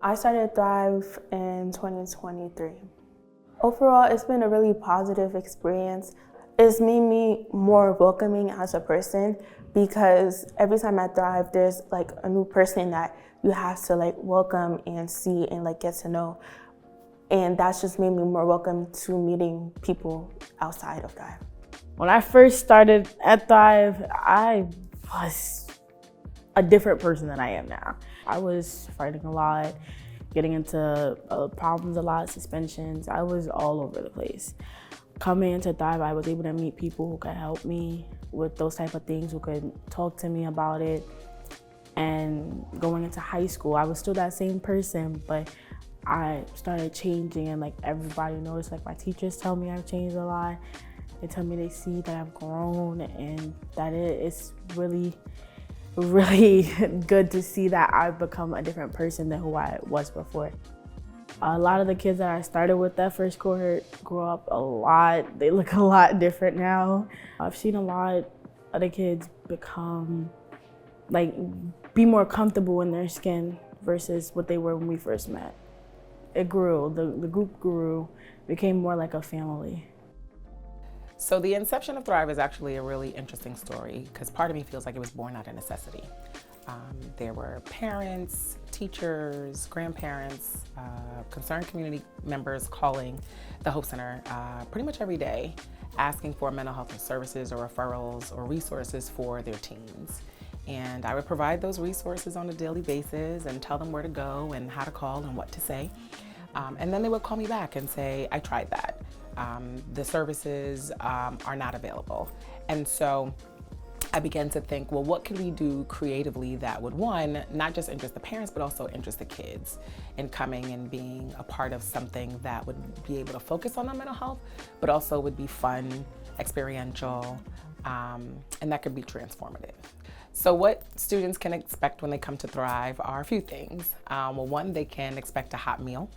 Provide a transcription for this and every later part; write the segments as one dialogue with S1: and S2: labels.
S1: I started Thrive in 2023. Overall, it's been a really positive experience. It's made me more welcoming as a person because every time I Thrive, there's like a new person that you have to like welcome and see and like get to know. And that's just made me more welcome to meeting people outside of Thrive.
S2: When I first started at Thrive, I was a different person than I am now. I was fighting a lot, getting into problems a lot, suspensions. I was all over the place. Coming into Thrive, I was able to meet people who could help me with those type of things, who could talk to me about it. And going into high school, I was still that same person, but I started changing, and like everybody noticed. Like my teachers tell me I've changed a lot. They tell me they see that I've grown and that it's really, really good to see that I've become a different person than who I was before. A lot of the kids that I started with that first cohort grew up a lot. They look a lot different now. I've seen a lot of the kids become, like, be more comfortable in their skin versus what they were when we first met. It grew, the group grew, became more like a family.
S3: So the inception of Thrive is actually a really interesting story because part of me feels like it was born out of necessity. There were parents, teachers, grandparents, concerned community members calling the Hope Center pretty much every day, asking for mental health services or referrals or resources for their teens. And I would provide those resources on a daily basis and tell them where to go and how to call and what to say. And then they would call me back and say, I tried that. The services are not available. And so I began to think, well, what can we do creatively that would, one, not just interest the parents, but also interest the kids in coming and being a part of something that would be able to focus on their mental health, but also would be fun, experiential, and that could be transformative. So what students can expect when they come to Thrive are a few things. Well, one, they can expect a hot meal.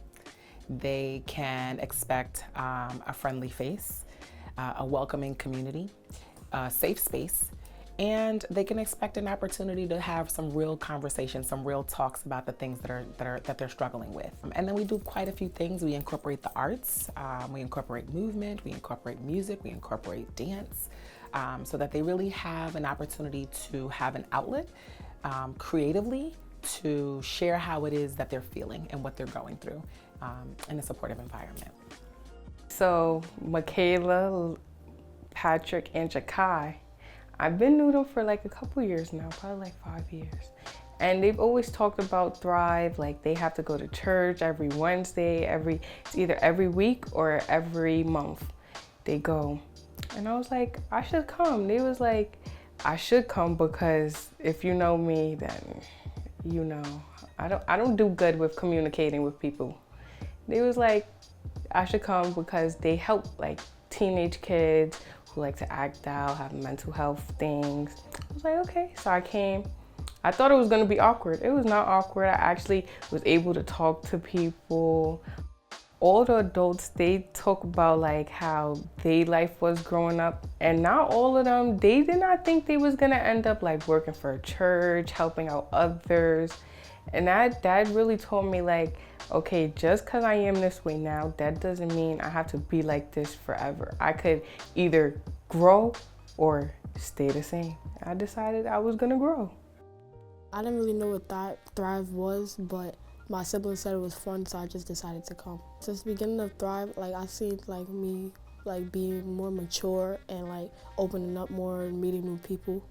S3: They can expect a friendly face, a welcoming community, a safe space, and they can expect an opportunity to have some real conversations, some real talks about the things that they're struggling with. And then we do quite a few things. We incorporate the arts, we incorporate movement, we incorporate music, we incorporate dance, so that they really have an opportunity to have an outlet creatively to share how it is that they're feeling and what they're going through in a supportive environment.
S4: So Michaela, Patrick, and Jakai, I've been new them for like a couple years now, probably like 5 years. And they've always talked about Thrive, like they have to go to church every Wednesday, it's either every week or every month they go. And I was like, I should come. They was like, I should come because if you know me, then you know, I don't do good with communicating with people. They was like, I should come because they help like teenage kids who like to act out, have mental health things. I was like, okay, so I came. I thought it was gonna be awkward. It was not awkward. I actually was able to talk to people. All the adults, they talk about like how their life was growing up, and not all of them, they did not think they was gonna end up like working for a church, helping out others. And that really told me like, okay, just cause I am this way now, that doesn't mean I have to be like this forever. I could either grow or stay the same. I decided I was gonna grow.
S5: I didn't really know what Thrive was, but my siblings said it was fun, so I just decided to come. Since the beginning of Thrive, like I seen like me like being more mature and like opening up more and meeting new people.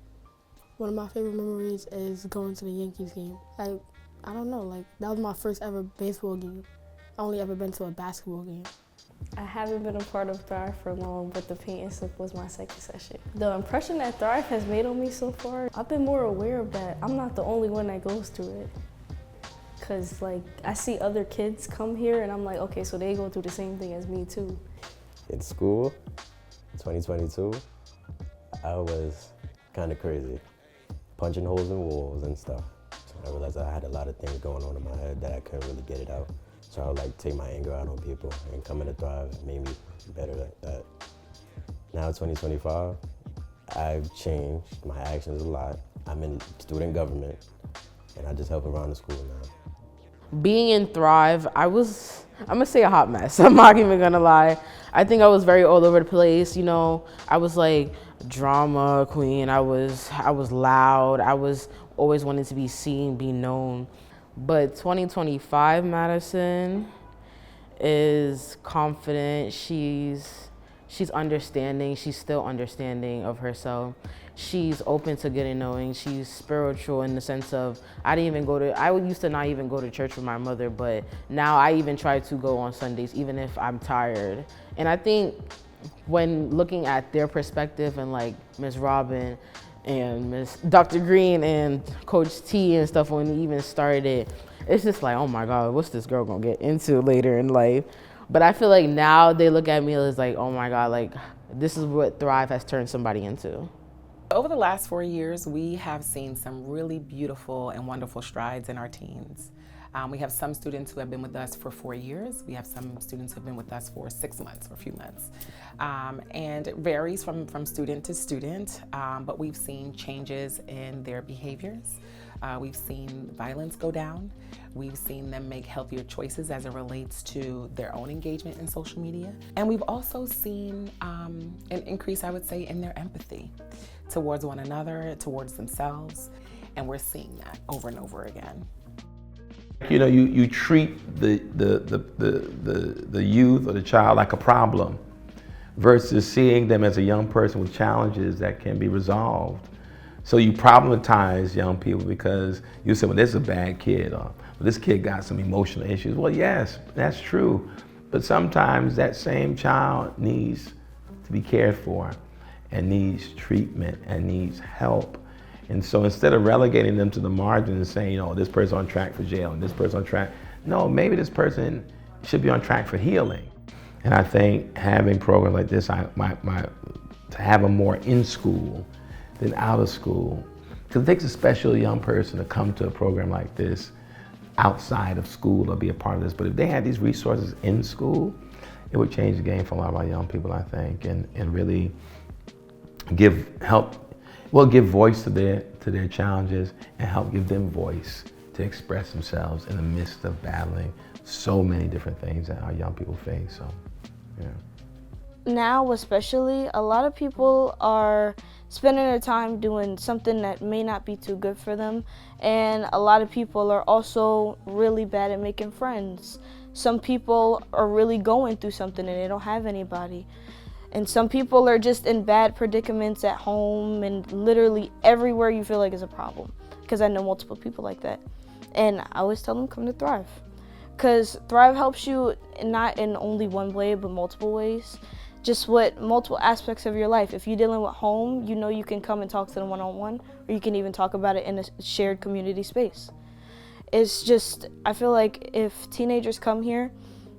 S5: One of my favorite memories is going to the Yankees game. Like, I don't know, like that was my first ever baseball game. I only ever been to a basketball game.
S6: I haven't been a part of Thrive for long, but the paint and sip was my second session. The impression that Thrive has made on me so far, I've been more aware of that I'm not the only one that goes through it. Cause like I see other kids come here and I'm like, okay, so they go through the same thing as me too.
S7: In school, 2022, I was kind of crazy, punching holes in walls and stuff. So I realized I had a lot of things going on in my head that I couldn't really get it out. So I would like take my anger out on people, and coming to Thrive made me better at that. Now 2025, I've changed my actions a lot. I'm in student government, and I just help around the school now.
S2: Being in Thrive, I'm gonna say a hot mess. I'm not even gonna lie. I think I was very all over the place. You know, I was like drama queen. I was loud. I was always wanting to be seen, be known. But 2025 Madison is confident. She's understanding. She's still understanding of herself. She's open to getting knowing. She's spiritual in the sense of I used to not even go to church with my mother, but now I even try to go on Sundays even if I'm tired. And I think when looking at their perspective and like Miss Robin and Miss Dr. Green and Coach T and stuff, when we even started, it's just like, oh my God, what's this girl gonna get into later in life? But I feel like now they look at me as like, oh my God, like this is what Thrive has turned somebody into.
S3: Over the last 4 years, we have seen some really beautiful and wonderful strides in our teens. We have some students who have been with us for 4 years. We have some students who have been with us for 6 months or a few months. And it varies from student to student, but we've seen changes in their behaviors. We've seen violence go down. We've seen them make healthier choices as it relates to their own engagement in social media. And we've also seen an increase, I would say, in their empathy towards one another, towards themselves. And we're seeing that over and over again.
S8: You know, you treat the youth or the child like a problem versus seeing them as a young person with challenges that can be resolved. So you problematize young people because you say, well, this is a bad kid, or well, this kid got some emotional issues. Well, yes, that's true. But sometimes that same child needs to be cared for and needs treatment and needs help. And so instead of relegating them to the margin and saying, you know, this person's on track for jail and this person's on track, no, maybe this person should be on track for healing. And I think having programs like this, to have them more in school than out of school, because it takes a special young person to come to a program like this outside of school or be a part of this. But if they had these resources in school, it would change the game for a lot of our young people, I think, and really give voice to their challenges and help give them voice to express themselves in the midst of battling so many different things that our young people face. So, yeah.
S6: Now especially, a lot of people are spending their time doing something that may not be too good for them, and a lot of people are also really bad at making friends. Some people are really going through something and they don't have anybody. And some people are just in bad predicaments at home and literally everywhere you feel like is a problem. Because I know multiple people like that. And I always tell them, come to Thrive. Because Thrive helps you not in only one way, but multiple ways. Just what multiple aspects of your life. If you're dealing with home, you know you can come and talk to them one-on-one, or you can even talk about it in a shared community space. It's just, I feel like if teenagers come here,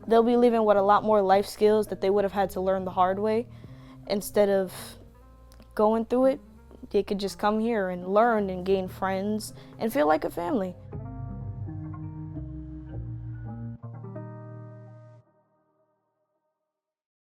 S6: they'll be leaving with a lot more life skills that they would have had to learn the hard way. Instead of going through it, they could just come here and learn and gain friends and feel like a family.